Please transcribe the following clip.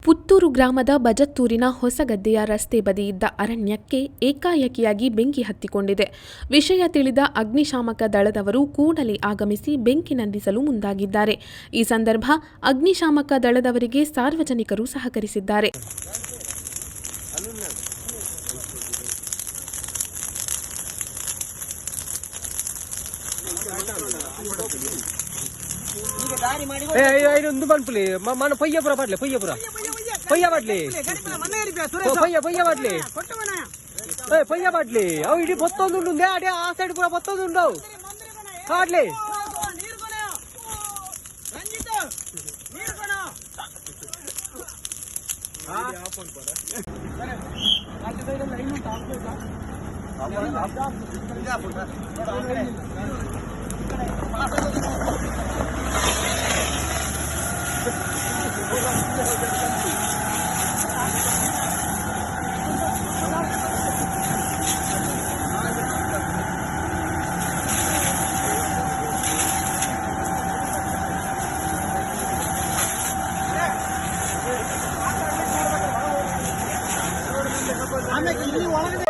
ಪುತ್ತೂರು ಗ್ರಾಮದ ಬಜತ್ತೂರಿನ ಹೊಸಗದ್ದೆಯ ರಸ್ತೆ ಬದಿ ಇದ್ದ ಅರಣ್ಯಕ್ಕೆ ಏಕಾಏಕಿಯಾಗಿ ಬೆಂಕಿ ಹತ್ತಿಕೊಂಡಿದೆ. ವಿಷಯ ತಿಳಿದ ಅಗ್ನಿಶಾಮಕ ದಳದವರು ಕೂಡಲೇ ಆಗಮಿಸಿ ಬೆಂಕಿ ನಂದಿಸಲು ಮುಂದಾಗಿದ್ದಾರೆ. ಈ ಸಂದರ್ಭ ಅಗ್ನಿಶಾಮಕ ದಳದವರಿಗೆ ಸಾರ್ವಜನಿಕರು ಸಹಕರಿಸಿದ್ದಾರೆ. పొయ్య పట్లి అవి ఇటు పొత్తుంది ఉంటుంది అటే ఆ సైడ్ కూడా పొత్తుంది ఉండవు కాట్లే ಆಮೇಲೆ ಇಲ್ಲಿ ಒಳಗಡೆ